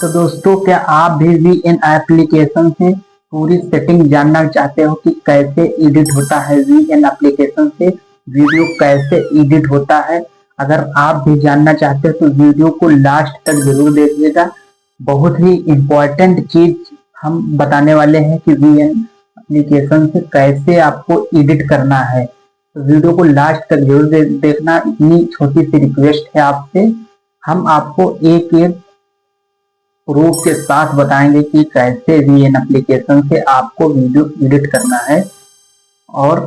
तो दोस्तों, क्या आप भी वीएन एप्लीकेशन से पूरी सेटिंग जानना चाहते हो कि कैसे एडिट होता है? वीएन एप्लीकेशन से वीडियो कैसे एडिट होता है? अगर आप भी जानना चाहते हो तो वीडियो को लास्ट तक जरूर देखिएगा। बहुत ही इम्पोर्टेंट चीज हम बताने वाले हैं कि वीएन एप्लीकेशन से कैसे आपको एडिट करना है। तो वीडियो को लास्ट तक जरूर देखना। इतनी छोटी सी रिक्वेस्ट है आपसे। हम आपको एक एक प्रूफ के साथ बताएंगे कि कैसे वीएन एप्लीकेशन से आपको वीडियो एडिट करना है। और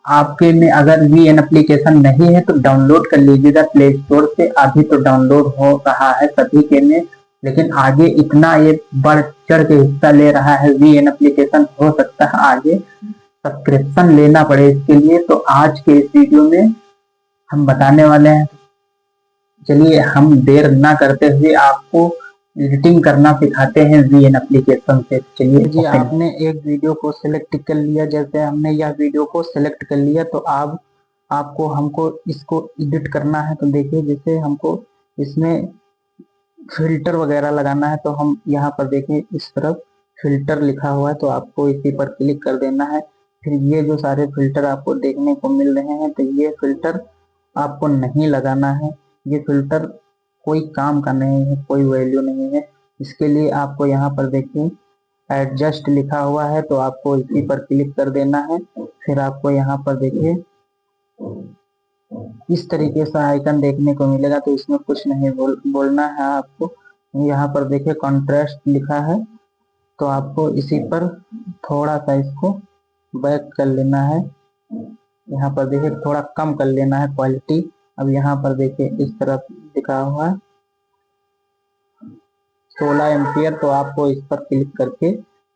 आपके में अगर वीएन एप्लीकेशन नहीं है तो डाउनलोड कर लीजिएगा प्ले स्टोर से। अभी तो डाउनलोड हो रहा है सभी के में, लेकिन आगे इतना ये बढ़ चढ़ के हिस्सा ले रहा है वीएन एप्लीकेशन, हो सकता है आगे सब्सक्रिप्शन लेना पड़े इसके लिए। तो आज के इस वीडियो में हम बताने वाले हैं। चलिए हम देर ना करते हुए आपको एडिटिंग करना सिखाते हैं वीएन एप्लीकेशन से। चलिए जी, आपने एक वीडियो को सिलेक्ट कर लिया। जैसे हमने यह वीडियो को सिलेक्ट कर लिया तो अब आपको हमको इसको एडिट करना है। तो देखिए, जैसे हमको इसमें फिल्टर वगैरह लगाना है तो हम यहाँ पर देखिए इस तरफ फिल्टर लिखा हुआ है, तो आपको इसी पर क्लिक कर देना है। फिर ये जो सारे फिल्टर आपको देखने को मिल रहे हैं, तो ये फिल्टर आपको नहीं लगाना है। ये फिल्टर कोई काम का नहीं है, कोई वैल्यू नहीं है। इसके लिए आपको यहाँ पर देखिए एडजस्ट लिखा हुआ है, तो आपको इसी पर क्लिक कर देना है। फिर आपको यहाँ पर देखिए इस तरीके से आइकन देखने को मिलेगा, तो इसमें कुछ नहीं बोलना है आपको। यहाँ पर देखिए कॉन्ट्रास्ट लिखा है, तो आपको इसी पर थोड़ा सा इसको बैक कर लेना है। यहाँ पर देखिए थोड़ा कम कर लेना है क्वालिटी। अब यहाँ पर देखिए इस तरफ लिखा हुआ है 16 एम्पियर, तो आपको इस पर क्लिक करके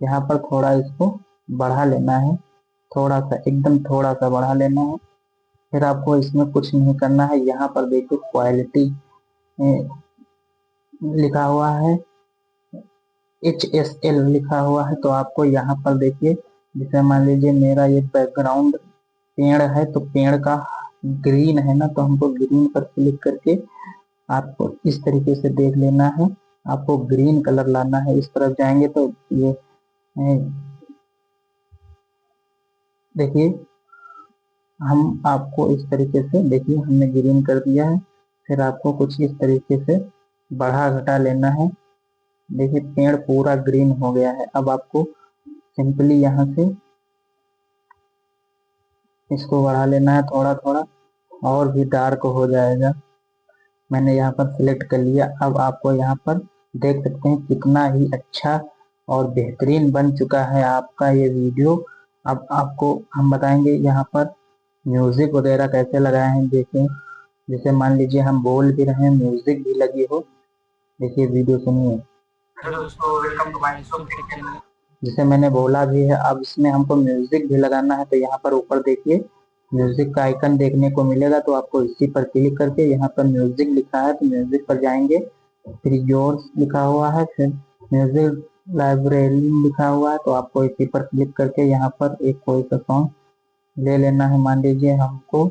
यहाँ पर थोड़ा इसको बढ़ा लेना है। थोड़ा सा, एकदम थोड़ा सा बढ़ा लेना है। फिर आपको इसमें कुछ नहीं करना है। यहाँ पर देखिए क्वालिटी लिखा हुआ है, HSL लिखा हुआ है, तो आपको यहाँ पर देखिए, जैसे मान लीजिए मेरा ये बैकग्राउंड पेड़ है, तो पेड़ का ग्रीन है ना, तो हमको ग्रीन पर क्लिक करके आपको इस तरीके से देख लेना है। आपको ग्रीन कलर लाना है। इस तरफ जाएंगे तो ये देखिए हम आपको इस तरीके से, देखिए हमने ग्रीन कर दिया है। फिर आपको कुछ इस तरीके से बढ़ा घटा लेना है। देखिए पेड़ पूरा ग्रीन हो गया है। अब आपको सिंपली यहाँ से इसको बढ़ा लेना है थोड़ा थोड़ा, और भी डार्क हो जाएगा। मैंने यहाँ पर सिलेक्ट कर लिया। अब आपको यहाँ पर देख सकते हैं कितना ही अच्छा और बेहतरीन बन चुका है आपका ये वीडियो। अब आपको हम बताएंगे यहाँ पर म्यूजिक वगैरह कैसे लगाए हैं। देखें, जैसे मान लीजिए हम बोल भी रहे हैं, म्यूजिक भी लगी हो। देखिए वीडियो सुनिए। हेलो दोस्तों, welcome to my Shubh tech channel. जैसे मैंने बोला भी है, अब इसमें हमको म्यूजिक भी लगाना है। तो यहाँ पर ऊपर देखिए म्यूजिक का आइकन देखने को मिलेगा, तो आपको इसी पर क्लिक करके यहाँ पर म्यूजिक लिखा है, तो म्यूजिक पर जाएंगे। फिर योर्स लिखा हुआ है, फिर म्यूजिक लाइब्रेरी लिखा हुआ है, तो आपको इसी पर क्लिक करके यहाँ पर एक कोई सा सॉन्ग ले लेना है। मान लीजिए हमको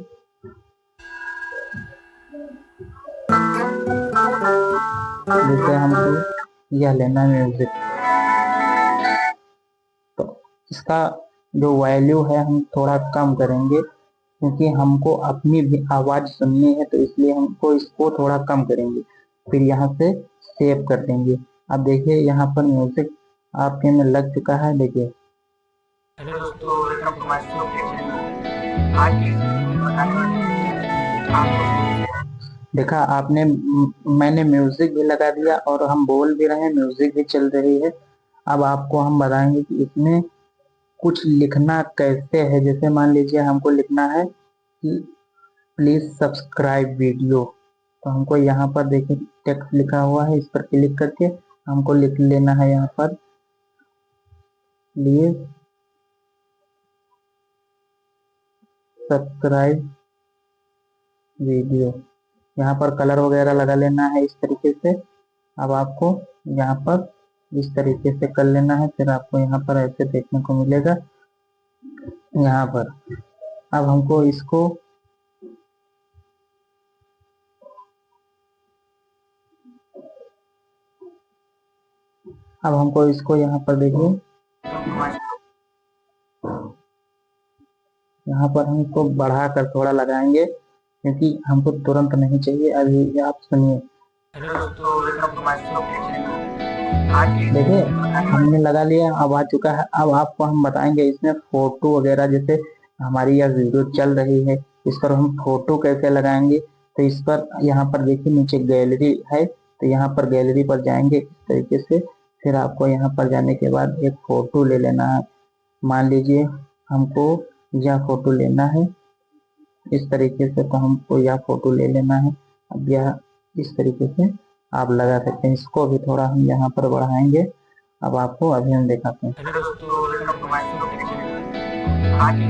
जैसे हमको यह लेना है म्यूजिक, तो इसका जो वैल्यू है हम थोड़ा कम करेंगे, क्योंकि हमको अपनी भी आवाज सुननी है, तो इसलिए हमको इसको थोड़ा कम करेंगे। फिर यहाँ से सेव कर देंगे। अब देखिए यहाँ पर म्यूजिक आपके में लग चुका है। देखिए, हेलो दोस्तों, welcome to my Shubh tech channel. आज की इस वीडियो में बताने वाले हैं कि आपको देखा आपने, मैंने म्यूजिक भी लगा दिया और हम बोल भी रहे हैं, म्यूजिक भी चल रही है। अब आपको हम बताएंगे कि इसमें कुछ लिखना कैसे है। जैसे मान लीजिए हमको लिखना है कि प्लीज सब्सक्राइब वीडियो, तो हमको यहाँ पर देखिए टेक्स्ट लिखा हुआ है, इस पर क्लिक करके हमको लिख लेना है यहाँ पर प्लीज सब्सक्राइब वीडियो। यहाँ पर कलर वगैरह लगा लेना है इस तरीके से। अब आपको यहाँ पर इस तरीके से कर लेना है। फिर आपको यहाँ पर ऐसे देखने को मिलेगा यहाँ पर। अब हमको इसको अब हमको इसको यहाँ पर देखिए, यहाँ पर हम इसको बढ़ा कर थोड़ा लगाएंगे क्योंकि हमको तुरंत नहीं चाहिए। अभी आप सुनिए, हेलो दोस्तों, welcome to my YouTube channel. आज की देखिए हमने लगा लिया, अब आ चुका है। अब आपको हम बताएंगे इसमें फोटो वगैरह, जैसे हमारी यह वीडियो चल रही है इस पर हम फोटो कैसे लगाएंगे। तो इस पर यहाँ पर देखिए नीचे गैलरी है, तो यहाँ पर गैलरी पर जाएंगे इस तरीके से। फिर आपको यहाँ पर जाने के बाद एक फोटो ले लेना है। मान लीजिए हमको यह फोटो लेना है इस तरीके से, तो हमको यह फोटो ले लेना है। अब यह इस तरीके से आप लगा सकते हैं। इसको भी थोड़ा हम यहाँ पर बढ़ाएंगे। अब आपको अभी हम दिखाते हैं। हेलो दोस्तों, welcome to my YouTube channel. आज की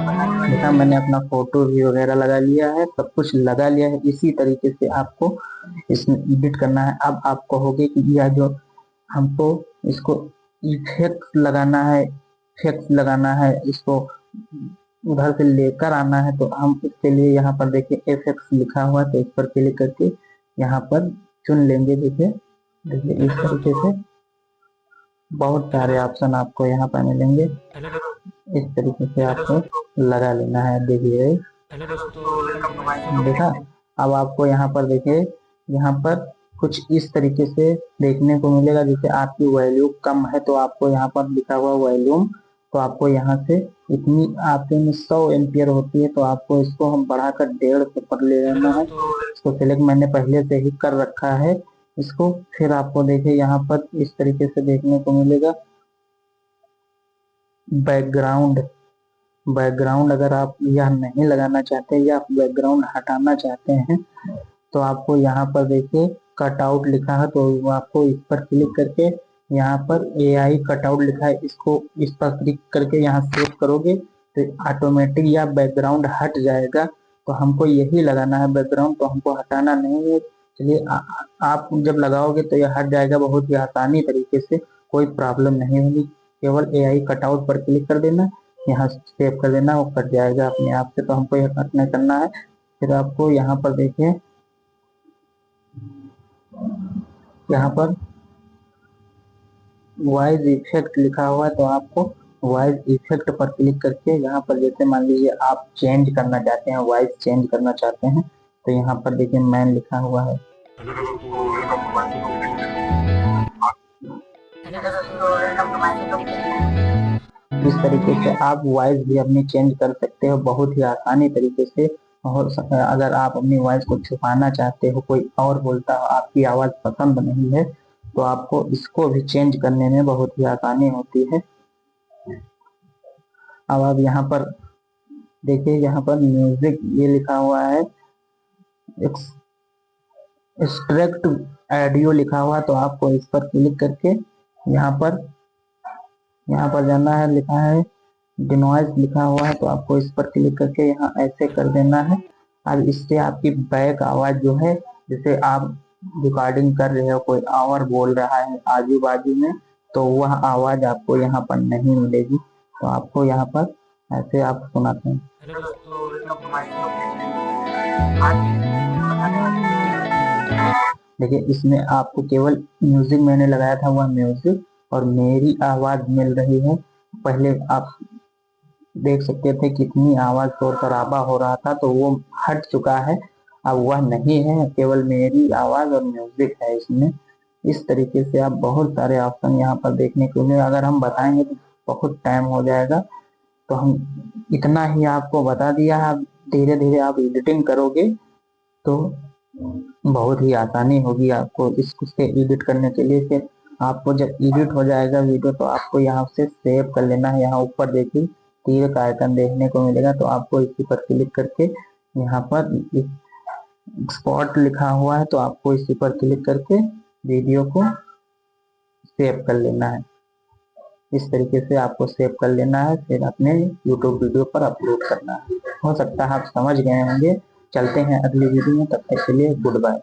बताने वाले देखा, मैंने अपना फोटो भी वगैरह लगा लिया है, सब कुछ लगा लिया है। इसी तरीके से आपको इसमें एडिट करना है। अब आप कहोगे कि यह जो हमको इसको इफेक्ट लगाना है, इसको उधर से लेकर आना है, तो हम इसके लिए यहाँ पर देखिए इफेक्ट्स लिखा हुआ है, तो इस पर क्लिक करके यहाँ पर चुन लेंगे। देखिए देखिए इस हेलो तरीके दोस्तों, से बहुत सारे ऑप्शन आपको यहाँ पर मिलेंगे। हेलो इस तरीके से हेलो आपको दोस्तों, लगा लेना है। देखिए हेलो दोस्तों, वेलकम टू माय यूट्यूब देखा, चैनल। अब आपको यहाँ पर देखिए, यहाँ पर कुछ इस तरीके से देखने को मिलेगा। जैसे आपकी वैल्यू कम है तो आपको यहाँ पर लिखा हुआ वॉल्यूम, तो आपको यहाँ से इतनी आपके में 100 एम्पियर होती है, तो आपको इसको हम बढ़ाकर 150 पर ले हेलो लेना है। दोस्तों, इसको सिलेक्ट मैंने पहले से ही कर रखा है इसको। फिर आपको देखिए यहाँ पर इस तरीके से देखने को मिलेगा बैकग्राउंड। बैकग्राउंड अगर आप यह नहीं लगाना चाहते या बैकग्राउंड हटाना चाहते हैं, तो आपको यहाँ पर देखिए कट आउट लिखा है, तो वो आपको इस पर क्लिक करके यहाँ पर AI कट आउट लिखा है, इसको इस पर क्लिक करके यहाँ सेव करोगे तो ऑटोमेटिक या बैकग्राउंड हट जाएगा। तो हमको यही लगाना है बैकग्राउंड, तो हमको हटाना नहीं है। चलिए आप जब लगाओगे तो यह हट जाएगा बहुत ही आसानी तरीके से, कोई प्रॉब्लम नहीं होगी। केवल AI कट आउट पर क्लिक कर देना, यहाँ सेव कर देना, वो कट जाएगा अपने आप से। तो हमको यह कट नहीं करना है। फिर आपको यहाँ पर देखिए, यहाँ पर वॉइस इफेक्ट लिखा हुआ है, तो आपको वॉइस इफेक्ट पर क्लिक करके यहाँ पर जैसे मान लीजिए आप चेंज करना चाहते हैं, वॉइस चेंज करना चाहते हैं, तो यहाँ पर देखिए मैन लिखा हुआ है। हेलो दोस्तों, welcome to my YouTube channel. इस तरीके से आप वॉइस भी अपनी चेंज कर सकते हो बहुत ही आसानी तरीके से। और अगर आप अपनी वॉइस को छुपाना चाहते हो, कोई और बोलता हो, आपकी आवाज़ पसंद नहीं है, तो आपको इसको भी चेंज करने में बहुत ही आसानी होती है। अब आप यहाँ पर देखिए, यहाँ पर म्यूजिक ये लिखा हुआ है, एक्सट्रैक्ट ऑडियो लिखा हुआ है, तो आपको इस पर क्लिक करके यहाँ पर जाना है। लिखा है डिनॉइस लिखा हुआ है, तो आपको इस पर क्लिक करके यहाँ ऐसे कर देना है। अब इससे आपकी बैक आवाज जो है, जैसे आप रिकॉर्डिंग कर रहे हो, कोई और बोल रहा है आजू बाजू में, तो वह आवाज आपको यहाँ पर नहीं मिलेगी। तो आपको यहाँ पर ऐसे आप सुनाते हैं। हेलो दोस्तों, welcome to my YouTube channel. आज की बताने वाले देखिए इसमें आपको केवल म्यूजिक मैंने लगाया था, वह म्यूजिक और मेरी आवाज मिल रही है। पहले आप देख सकते थे कितनी आवाज शोर शराबा हो रहा था, तो वो हट चुका है। अब वह नहीं है, केवल मेरी आवाज और म्यूजिक है इसमें। इस तरीके से आप बहुत सारे ऑप्शन यहाँ पर देखने को मिले। अगर हम बताएंगे तो बहुत टाइम हो जाएगा, तो हम इतना ही आपको बता दिया है। धीरे धीरे आप एडिटिंग करोगे तो बहुत ही आसानी होगी आपको इससे एडिट करने के लिए। फिर आपको जब एडिट हो जाएगा वीडियो, तो आपको यहाँ से सेव कर लेना है। यहाँ ऊपर देखिए तीर का आइकन देखने को मिलेगा, तो आपको इसी पर क्लिक करके यहाँ पर एक्सपोर्ट लिखा हुआ है, तो आपको इसी पर क्लिक करके वीडियो को सेव कर लेना है। इस तरीके से आपको सेव कर लेना है, फिर अपने YouTube वीडियो पर अपलोड करना है। हो सकता है आप समझ गए होंगे। चलते हैं अगली वीडियो में, तब तक के लिए गुड बाय।